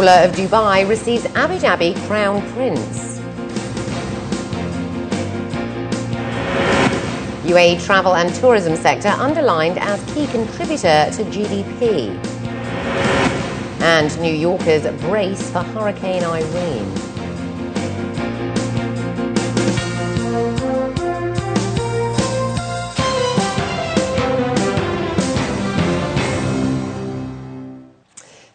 ruler of Dubai receives Abu Dhabi Crown Prince. UAE travel and tourism sector underlined as key contributor to GDP. And New Yorkers brace for Hurricane Irene.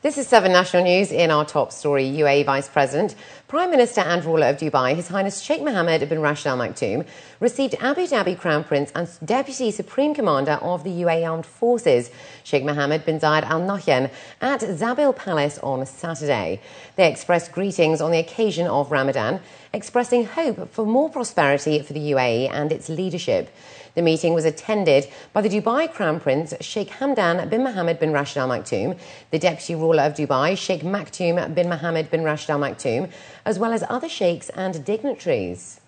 This is 7 National News. In our top story, UAE Vice President, Prime Minister and ruler of Dubai, His Highness Sheikh Mohammed bin Rashid Al Maktoum, received Abu Dhabi Crown Prince and Deputy Supreme Commander of the UAE Armed Forces, Sheikh Mohammed bin Zayed Al Nahyan, at Zabil Palace on Saturday. They expressed greetings on the occasion of Ramadan, expressing hope for more prosperity for the UAE and its leadership. The meeting was attended by the Dubai Crown Prince, Sheikh Hamdan bin Mohammed bin Rashid Al Maktoum, the Deputy Ruler of Dubai, Sheikh Maktoum bin Mohammed bin Rashid Al Maktoum, as well as other sheikhs and dignitaries.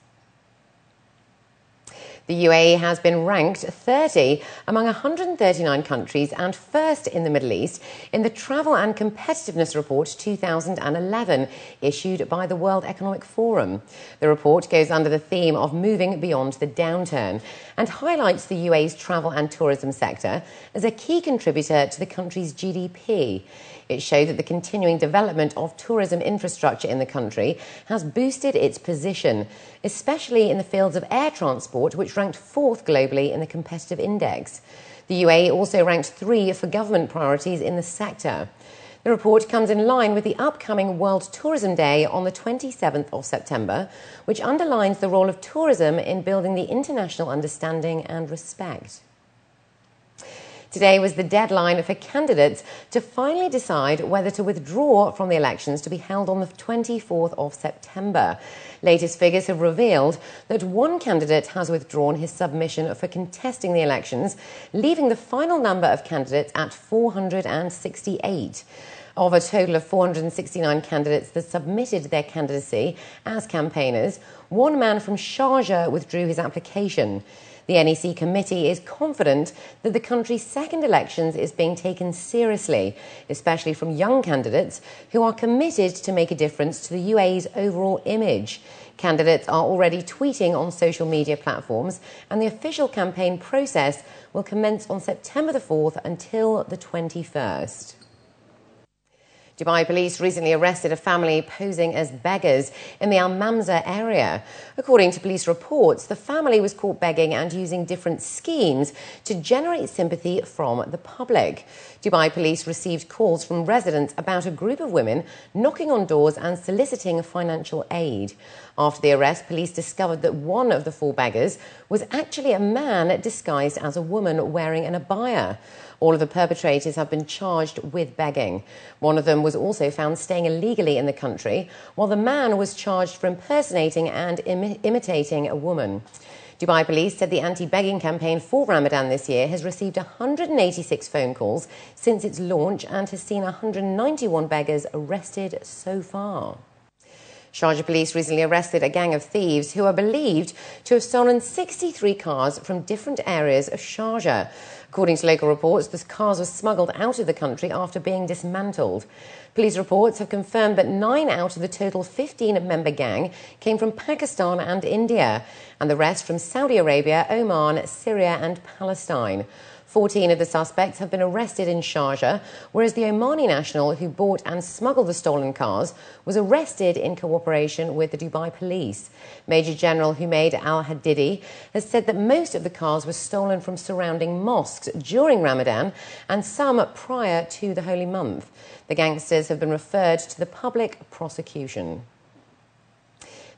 The UAE has been ranked 30 among 139 countries and first in the Middle East in the Travel and Competitiveness Report 2011, issued by the World Economic Forum. The report goes under the theme of moving beyond the downturn and highlights the UAE's travel and tourism sector as a key contributor to the country's GDP. It showed that the continuing development of tourism infrastructure in the country has boosted its position, especially in the fields of air transport, which ranked 4th globally in the competitive index. The UAE also ranked 3 for government priorities in the sector. The report comes in line with the upcoming World Tourism Day on the 27th of September, which underlines the role of tourism in building the international understanding and respect. Today was the deadline for candidates to finally decide whether to withdraw from the elections to be held on the 24th of September. Latest figures have revealed that one candidate has withdrawn his submission for contesting the elections, leaving the final number of candidates at 468. Of a total of 469 candidates that submitted their candidacy as campaigners, one man from Sharjah withdrew his application. The NEC committee is confident that the country's second elections is being taken seriously, especially from young candidates who are committed to make a difference to the UAE's overall image. Candidates are already tweeting on social media platforms, and the official campaign process will commence on September the 4th until the 21st. Dubai police recently arrested a family posing as beggars in the Al Mamza area. According to police reports, the family was caught begging and using different schemes to generate sympathy from the public. Dubai police received calls from residents about a group of women knocking on doors and soliciting financial aid. After the arrest, police discovered that one of the 4 beggars was actually a man disguised as a woman wearing an abaya. All of the perpetrators have been charged with begging. One of them was also found staying illegally in the country, while the man was charged for impersonating and imitating a woman. Dubai police said the anti-begging campaign for Ramadan this year has received 186 phone calls since its launch and has seen 191 beggars arrested so far. Sharjah police recently arrested a gang of thieves who are believed to have stolen 63 cars from different areas of Sharjah. According to local reports, the cars were smuggled out of the country after being dismantled. Police reports have confirmed that 9 out of the total 15-member gang came from Pakistan and India, and the rest from Saudi Arabia, Oman, Syria and Palestine. 14 of the suspects have been arrested in Sharjah, whereas the Omani national who bought and smuggled the stolen cars was arrested in cooperation with the Dubai police. Major General Humaid Al-Hadidi has said that most of the cars were stolen from surrounding mosques during Ramadan and some prior to the holy month. The gangsters have been referred to the public prosecution.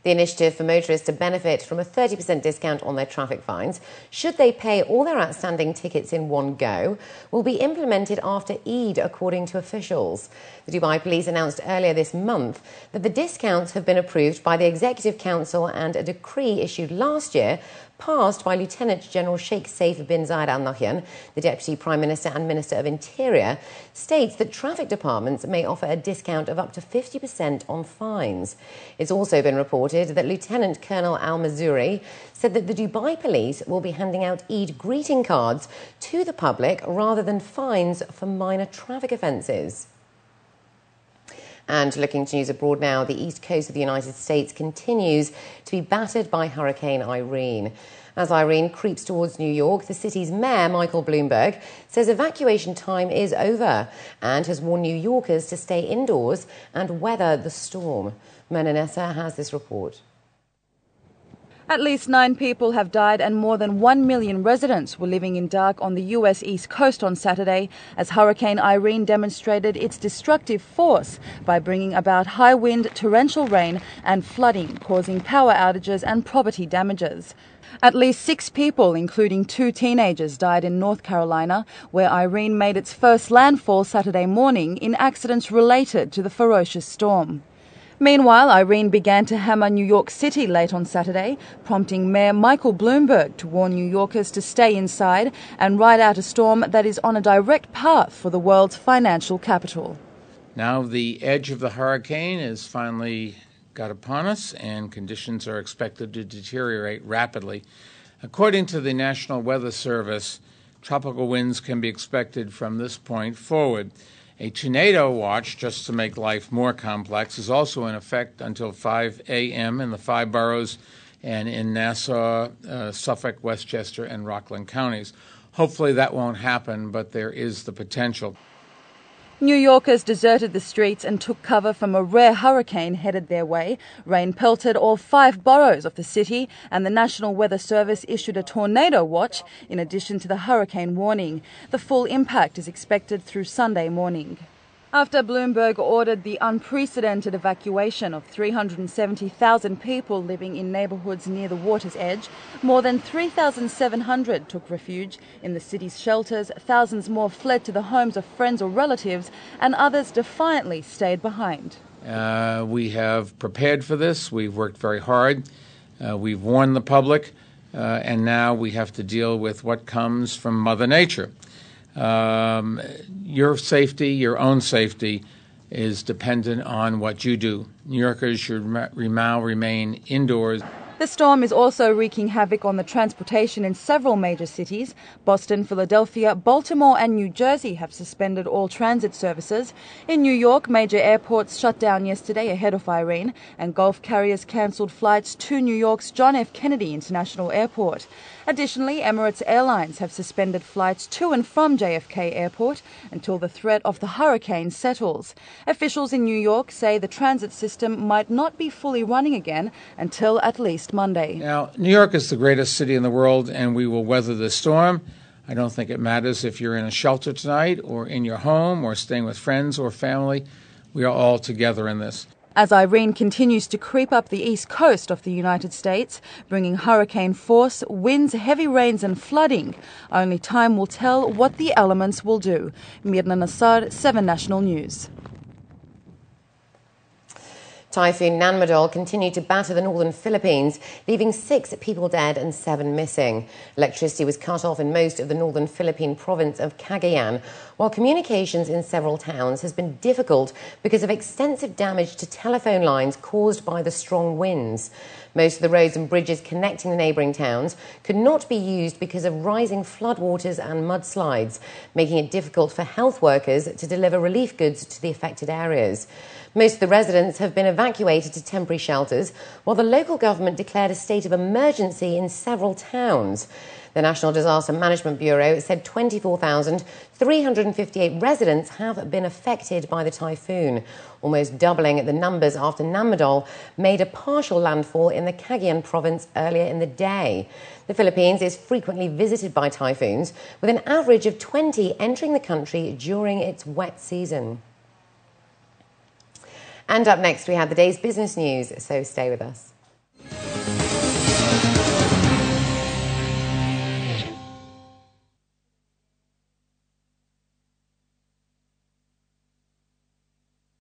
The initiative for motorists to benefit from a 30% discount on their traffic fines, should they pay all their outstanding tickets in one go, will be implemented after Eid, according to officials. The Dubai police announced earlier this month that the discounts have been approved by the Executive Council, and a decree issued last year passed by Lieutenant General Sheikh Saif bin Zayed Al Nahyan, the Deputy Prime Minister and Minister of Interior, states that traffic departments may offer a discount of up to 50% on fines. It's also been reported that Lieutenant Colonel Al Mazuri said that the Dubai police will be handing out Eid greeting cards to the public rather than fines for minor traffic offences. And looking to news abroad now, the east coast of the United States continues to be battered by Hurricane Irene. As Irene creeps towards New York, the city's mayor, Michael Bloomberg, says evacuation time is over and has warned New Yorkers to stay indoors and weather the storm. Mona Nessa has this report. At least 9 people have died and more than 1 million residents were living in dark on the US East Coast on Saturday as Hurricane Irene demonstrated its destructive force by bringing about high wind, torrential rain and flooding, causing power outages and property damages. At least 6 people, including 2 teenagers, died in North Carolina, where Irene made its first landfall Saturday morning in accidents related to the ferocious storm. Meanwhile, Irene began to hammer New York City late on Saturday, prompting Mayor Michael Bloomberg to warn New Yorkers to stay inside and ride out a storm that is on a direct path for the world's financial capital. Now the edge of the hurricane has finally got upon us, and conditions are expected to deteriorate rapidly. According to the National Weather Service, tropical winds can be expected from this point forward. A tornado watch, just to make life more complex, is also in effect until 5 a.m. in the 5 boroughs and in Nassau, Suffolk, Westchester, and Rockland counties. Hopefully that won't happen, but there is the potential. New Yorkers deserted the streets and took cover from a rare hurricane headed their way. Rain pelted all 5 boroughs of the city, and the National Weather Service issued a tornado watch in addition to the hurricane warning. The full impact is expected through Sunday morning. After Bloomberg ordered the unprecedented evacuation of 370,000 people living in neighbourhoods near the water's edge, more than 3,700 took refuge in the city's shelters, thousands more fled to the homes of friends or relatives, and others defiantly stayed behind. We have prepared for this. We've worked very hard. We've warned the public, and now we have to deal with what comes from Mother Nature. Your safety, your own safety, is dependent on what you do. New Yorkers should now remain indoors. The storm is also wreaking havoc on the transportation in several major cities. Boston, Philadelphia, Baltimore and New Jersey have suspended all transit services. In New York, major airports shut down yesterday ahead of Irene, and Gulf carriers cancelled flights to New York's John F. Kennedy International Airport. Additionally, Emirates Airlines have suspended flights to and from JFK Airport until the threat of the hurricane settles. Officials in New York say the transit system might not be fully running again until at least Monday. Now, New York is the greatest city in the world, and we will weather this storm. I don't think it matters if you're in a shelter tonight or in your home or staying with friends or family. We are all together in this. As Irene continues to creep up the east coast of the United States, bringing hurricane force, winds, heavy rains and flooding, only time will tell what the elements will do. Mirna Nassar, 7 National News. Typhoon Nanmadol continued to batter the northern Philippines, leaving 6 people dead and 7 missing. Electricity was cut off in most of the northern Philippine province of Cagayan, while communications in several towns has been difficult because of extensive damage to telephone lines caused by the strong winds. Most of the roads and bridges connecting the neighbouring towns could not be used because of rising floodwaters and mudslides, making it difficult for health workers to deliver relief goods to the affected areas. Most of the residents have been evacuated to temporary shelters, while the local government declared a state of emergency in several towns. The National Disaster Management Bureau said 24,358 residents have been affected by the typhoon, almost doubling the numbers after Nanmadol made a partial landfall in the Cagayan province earlier in the day. The Philippines is frequently visited by typhoons, with an average of 20 entering the country during its wet season. And up next, we have the day's business news, so stay with us.